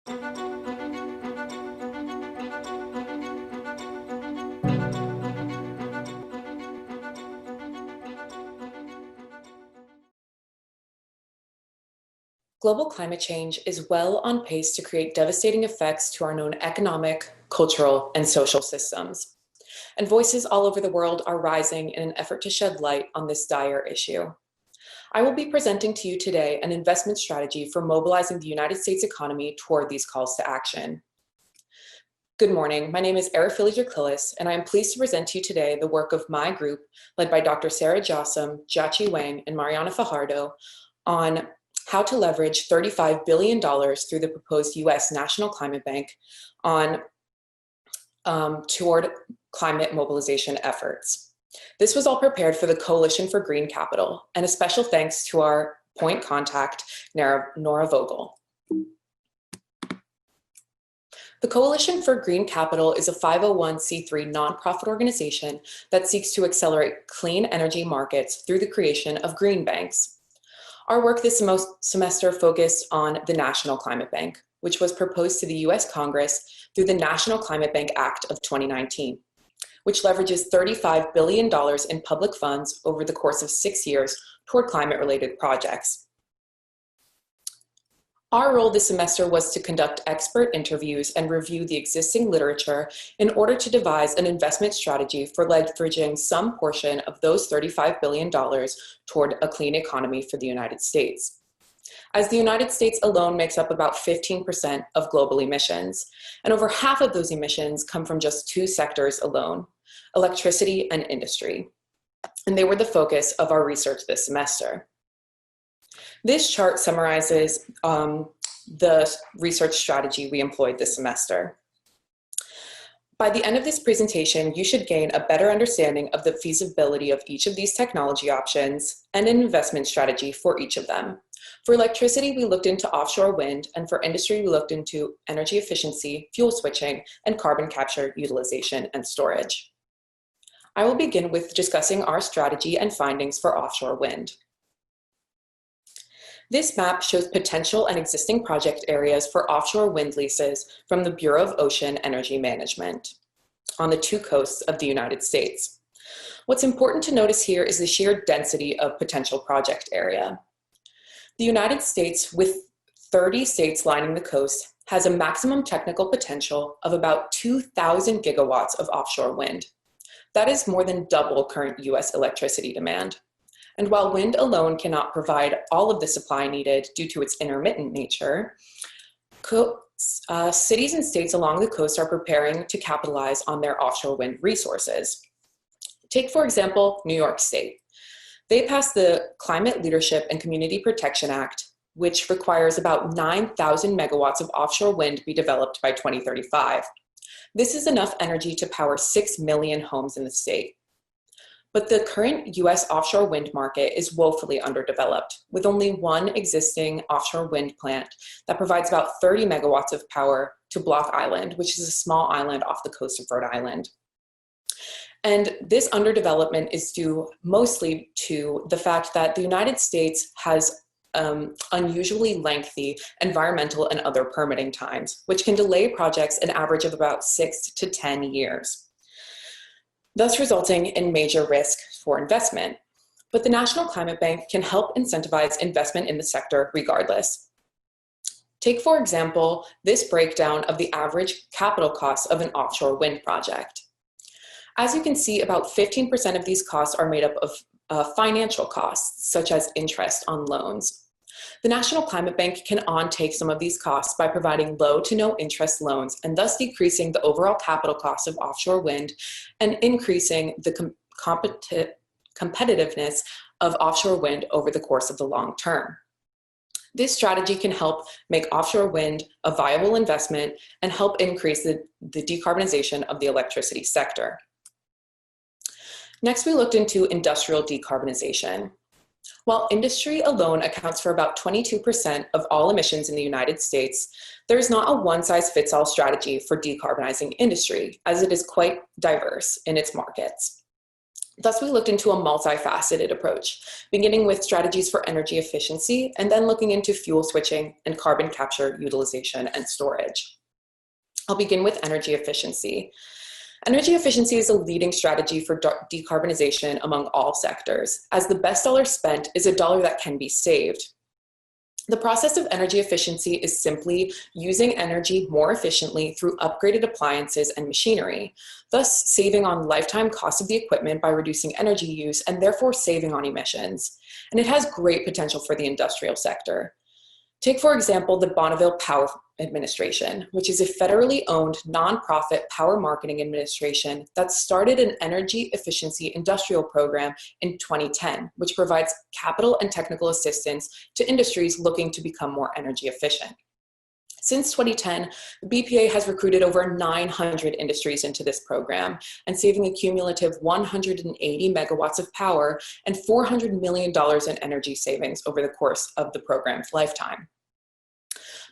Global climate change is well on pace to create devastating effects to our known economic, cultural, and social systems. And voices all over the world are rising in an effort to shed light on this dire issue. I will be presenting to you today an investment strategy for mobilizing the United States economy toward these calls to action. Good morning, my name is Erifili Draklellis, and I am pleased to present to you today the work of my group, led by Dr. Sarah Jossam, Jiaqi Wang, and Mariana Fajardo, on how to leverage $35 billion through the proposed U.S. National Climate Bank toward climate mobilization efforts. This was all prepared for the Coalition for Green Capital, and a special thanks to our point contact, Nora Vogel. The Coalition for Green Capital is a 501c3 nonprofit organization that seeks to accelerate clean energy markets through the creation of green banks. Our work this semester focused on the National Climate Bank, which was proposed to the US Congress through the National Climate Bank Act of 2019, which leverages $35 billion in public funds over the course of 6 years toward climate-related projects. Our role this semester was to conduct expert interviews and review the existing literature in order to devise an investment strategy for leveraging some portion of those $35 billion toward a clean economy for the United States. As the United States alone makes up about 15% of global emissions, and over half of those emissions come from just two sectors alone, electricity and industry. And they were the focus of our research this semester. This chart summarizes the research strategy we employed this semester. By the end of this presentation, you should gain a better understanding of the feasibility of each of these technology options and an investment strategy for each of them. For electricity, we looked into offshore wind, and for industry, we looked into energy efficiency, fuel switching, and carbon capture, utilization, and storage. I will begin with discussing our strategy and findings for offshore wind. This map shows potential and existing project areas for offshore wind leases from the Bureau of Ocean Energy Management on the two coasts of the United States. What's important to notice here is the sheer density of potential project area. The United States, with 30 states lining the coast, has a maximum technical potential of about 2,000 gigawatts of offshore wind. That is more than double current US electricity demand. And while wind alone cannot provide all of the supply needed due to its intermittent nature, cities and states along the coast are preparing to capitalize on their offshore wind resources. Take, for example, New York State. They passed the Climate Leadership and Community Protection Act, which requires about 9,000 megawatts of offshore wind be developed by 2035. This is enough energy to power 6 million homes in the state. But the current US offshore wind market is woefully underdeveloped, with only one existing offshore wind plant that provides about 30 megawatts of power to Block Island, which is a small island off the coast of Rhode Island. And this underdevelopment is due mostly to the fact that the United States has unusually lengthy environmental and other permitting times, which can delay projects an average of about 6 to 10 years. Thus resulting in major risk for investment. But the National Climate Bank can help incentivize investment in the sector regardless. Take, for example, this breakdown of the average capital costs of an offshore wind project. As you can see, about 15% of these costs are made up of financial costs, such as interest on loans. The National Climate Bank can take some of these costs by providing low to no interest loans and thus decreasing the overall capital cost of offshore wind and increasing the competitiveness of offshore wind over the course of the long term. This strategy can help make offshore wind a viable investment and help increase the decarbonization of the electricity sector. Next, we looked into industrial decarbonization. While industry alone accounts for about 22% of all emissions in the United States, there is not a one-size-fits-all strategy for decarbonizing industry, as it is quite diverse in its markets. Thus, we looked into a multifaceted approach, beginning with strategies for energy efficiency and then looking into fuel switching and carbon capture, utilization, and storage. I'll begin with energy efficiency. Energy efficiency is a leading strategy for decarbonization among all sectors, as the best dollar spent is a dollar that can be saved. The process of energy efficiency is simply using energy more efficiently through upgraded appliances and machinery, thus saving on lifetime cost of the equipment by reducing energy use and therefore saving on emissions. And it has great potential for the industrial sector. Take, for example, the Bonneville Power Administration, which is a federally owned nonprofit power marketing administration that started an energy efficiency industrial program in 2010, which provides capital and technical assistance to industries looking to become more energy efficient. Since 2010, the BPA has recruited over 900 industries into this program and saving a cumulative 180 megawatts of power and $400 million in energy savings over the course of the program's lifetime.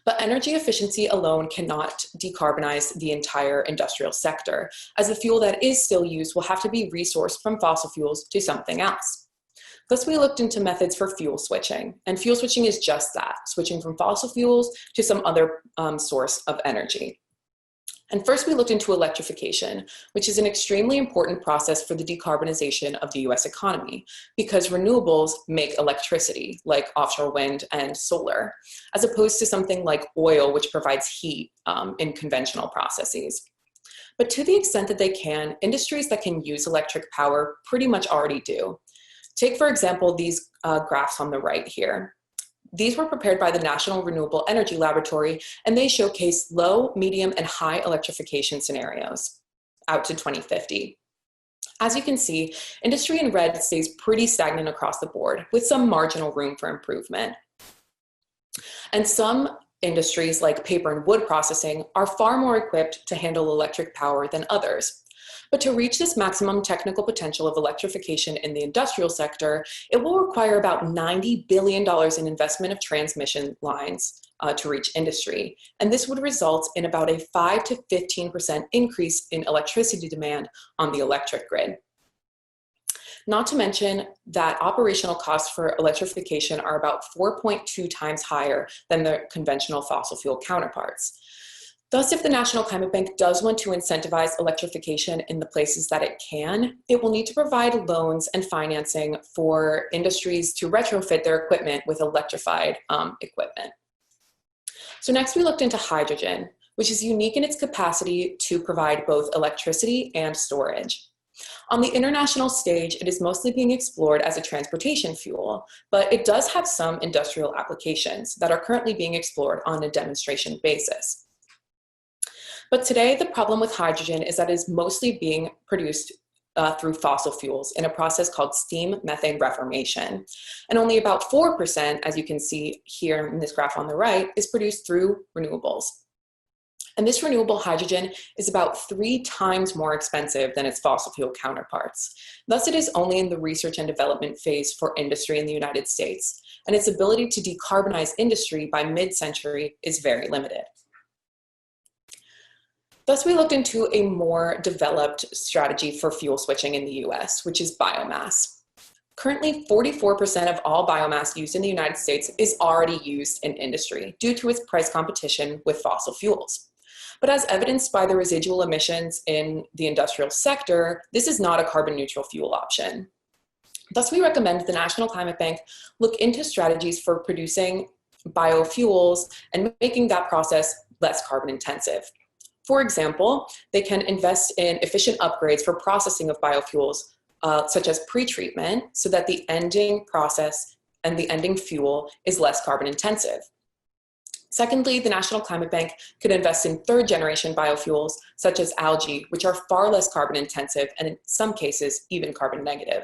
But energy efficiency alone cannot decarbonize the entire industrial sector, as the fuel that is still used will have to be resourced from fossil fuels to something else. Thus, we looked into methods for fuel switching, and fuel switching is just that, switching from fossil fuels to some other source of energy. And first, we looked into electrification, which is an extremely important process for the decarbonization of the US economy, because renewables make electricity, like offshore wind and solar, as opposed to something like oil, which provides heat in conventional processes. But to the extent that they can, industries that can use electric power pretty much already do. Take, for example, these graphs on the right here. These were prepared by the National Renewable Energy Laboratory, and they showcase low, medium, and high electrification scenarios out to 2050. As you can see, industry in red stays pretty stagnant across the board, with some marginal room for improvement. And some industries, like paper and wood processing, are far more equipped to handle electric power than others. But to reach this maximum technical potential of electrification in the industrial sector, it will require about $90 billion in investment of transmission lines to reach industry. And this would result in about a 5 to 15% increase in electricity demand on the electric grid. Not to mention that operational costs for electrification are about 4.2 times higher than the conventional fossil fuel counterparts. Thus, if the National Climate Bank does want to incentivize electrification in the places that it can, it will need to provide loans and financing for industries to retrofit their equipment with electrified equipment. So next we looked into hydrogen, which is unique in its capacity to provide both electricity and storage. On the international stage, it is mostly being explored as a transportation fuel, but it does have some industrial applications that are currently being explored on a demonstration basis. But today, the problem with hydrogen is that it is mostly being produced through fossil fuels in a process called steam methane reformation. And only about 4%, as you can see here in this graph on the right, is produced through renewables. And this renewable hydrogen is about 3 times more expensive than its fossil fuel counterparts. Thus, it is only in the research and development phase for industry in the United States, and its ability to decarbonize industry by mid-century is very limited. Thus, we looked into a more developed strategy for fuel switching in the US, which is biomass. Currently, 44% of all biomass used in the United States is already used in industry due to its price competition with fossil fuels. But as evidenced by the residual emissions in the industrial sector, this is not a carbon neutral fuel option. Thus, we recommend the National Climate Bank look into strategies for producing biofuels and making that process less carbon intensive. For example, they can invest in efficient upgrades for processing of biofuels, such as pretreatment, so that the ending process and the ending fuel is less carbon intensive. Secondly, the National Climate Bank could invest in third-generation biofuels, such as algae, which are far less carbon intensive and in some cases, even carbon negative.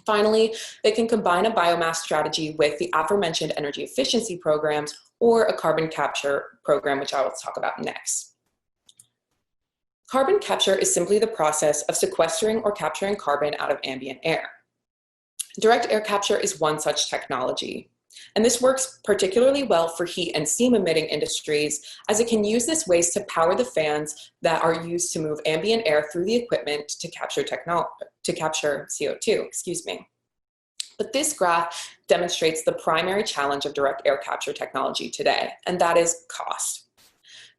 Finally, they can combine a biomass strategy with the aforementioned energy efficiency programs or a carbon capture program, which I will talk about next. Carbon capture is simply the process of sequestering or capturing carbon out of ambient air. Direct air capture is one such technology. And this works particularly well for heat and steam emitting industries, as it can use this waste to power the fans that are used to move ambient air through the equipment to capture CO2, excuse me. But this graph demonstrates the primary challenge of direct air capture technology today, and that is cost.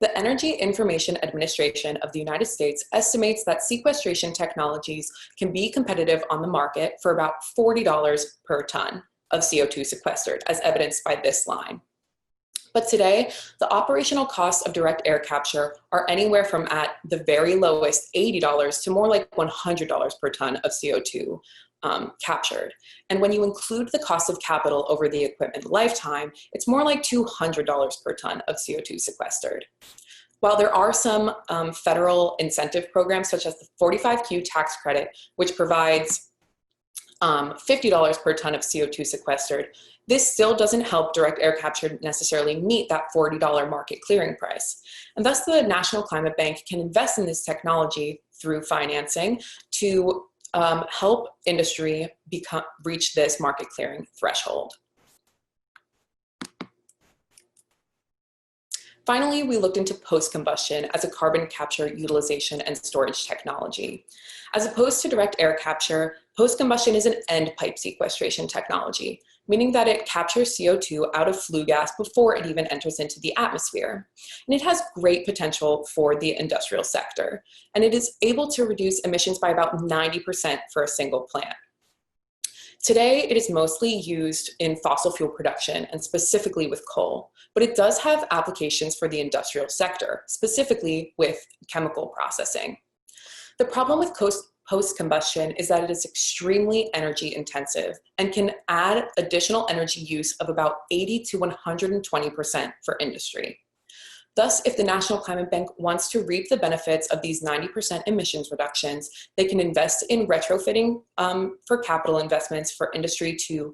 The Energy Information Administration of the United States estimates that sequestration technologies can be competitive on the market for about $40 per ton of CO2 sequestered, as evidenced by this line. But today, the operational costs of direct air capture are anywhere from at the very lowest $80 to more like $100 per ton of CO2 captured. And when you include the cost of capital over the equipment lifetime, it's more like $200 per ton of CO2 sequestered. While there are some federal incentive programs, such as the 45Q tax credit, which provides $50 per ton of CO2 sequestered, this still doesn't help direct air capture necessarily meet that $40 market clearing price. And thus the National Climate Bank can invest in this technology through financing to help industry reach this market clearing threshold. Finally, we looked into post-combustion as a carbon capture, utilization, and storage technology. As opposed to direct air capture, post-combustion is an end pipe sequestration technology, meaning that it captures CO2 out of flue gas before it even enters into the atmosphere. And it has great potential for the industrial sector, and it is able to reduce emissions by about 90% for a single plant. Today, it is mostly used in fossil fuel production and specifically with coal, but it does have applications for the industrial sector, specifically with chemical processing. The problem with post-combustion is that it is extremely energy intensive and can add additional energy use of about 80 to 120% for industry. Thus, if the National Climate Bank wants to reap the benefits of these 90% emissions reductions, they can invest in retrofitting for capital investments for industry to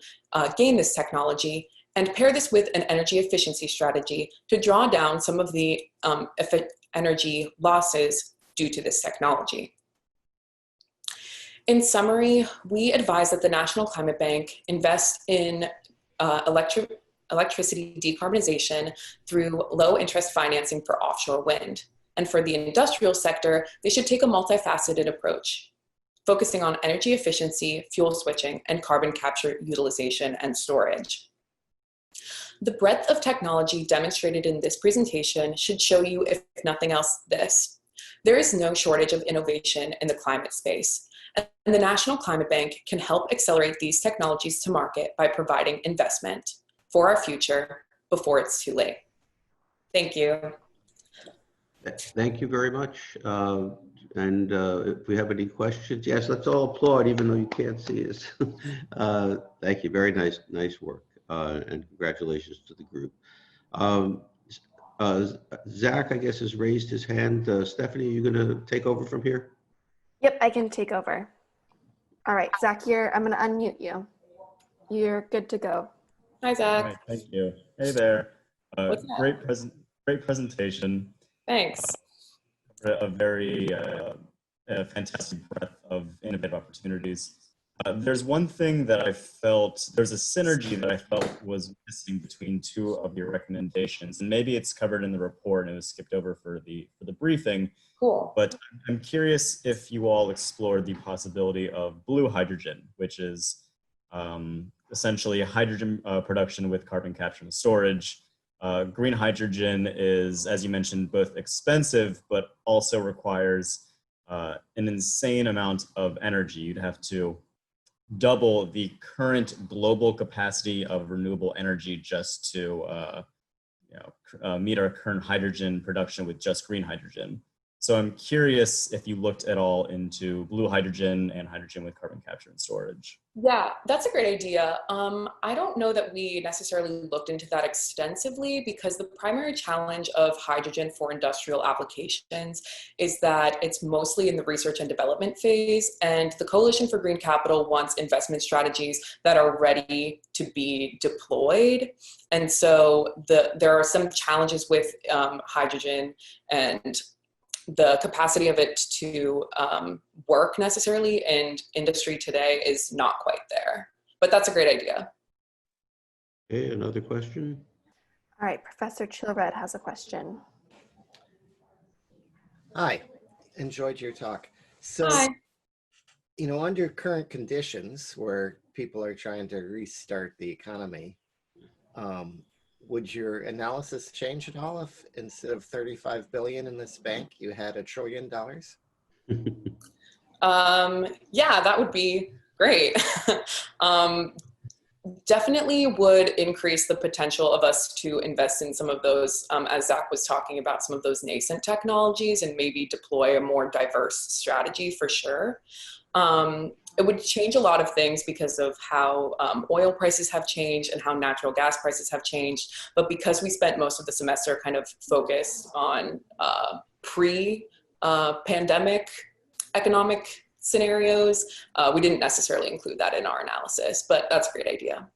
gain this technology, and pair this with an energy efficiency strategy to draw down some of the energy losses due to this technology. In summary, we advise that the National Climate Bank invest in electricity decarbonization through low interest financing for offshore wind. And for the industrial sector, they should take a multifaceted approach, focusing on energy efficiency, fuel switching, and carbon capture, utilization, and storage. The breadth of technology demonstrated in this presentation should show you, if nothing else, this. There is no shortage of innovation in the climate space, and the National Climate Bank can help accelerate these technologies to market by providing investment for our future before it's too late. Thank you. Thank you very much. If we have any questions, yes, let's all applaud, even though you can't see us. Thank you. Very nice work. And congratulations to the group. Zach, I guess, has raised his hand. Stephanie, are you going to take over from here? Yep, I can take over. All right, Zach, I'm going to unmute you. You're good to go. Hi, Zach. All right, thank you. Hey there. Great presentation. Thanks. A very fantastic breadth of innovative opportunities. There's one thing that I felt, there's a synergy that I felt was missing between two of your recommendations, and maybe it's covered in the report and it was skipped over for the briefing. Cool. But I'm curious if you all explored the possibility of blue hydrogen, which is essentially hydrogen production with carbon capture and storage. Green hydrogen is, as you mentioned, both expensive, but also requires an insane amount of energy. You'd have to double the current global capacity of renewable energy just to meet our current hydrogen production with just green hydrogen. So I'm curious if you looked at all into blue hydrogen and hydrogen with carbon capture and storage. Yeah, that's a great idea. I don't know that we necessarily looked into that extensively, because the primary challenge of hydrogen for industrial applications is that it's mostly in the research and development phase, and the Coalition for Green Capital wants investment strategies that are ready to be deployed. And so there are some challenges with hydrogen, and the capacity of it to work necessarily in industry today is not quite there. But that's a great idea. Okay, another question? All right, Professor Chilred has a question. Hi, enjoyed your talk. So, Hi. under current conditions where people are trying to restart the economy, would your analysis change at all if instead of 35 billion in this bank, you had $1 trillion? Yeah, that would be great. Definitely would increase the potential of us to invest in some of those, as Zach was talking about, some of those nascent technologies and maybe deploy a more diverse strategy for sure. It would change a lot of things because of how oil prices have changed and how natural gas prices have changed. But because we spent most of the semester kind of focused on pre-pandemic economic scenarios, we didn't necessarily include that in our analysis, but that's a great idea.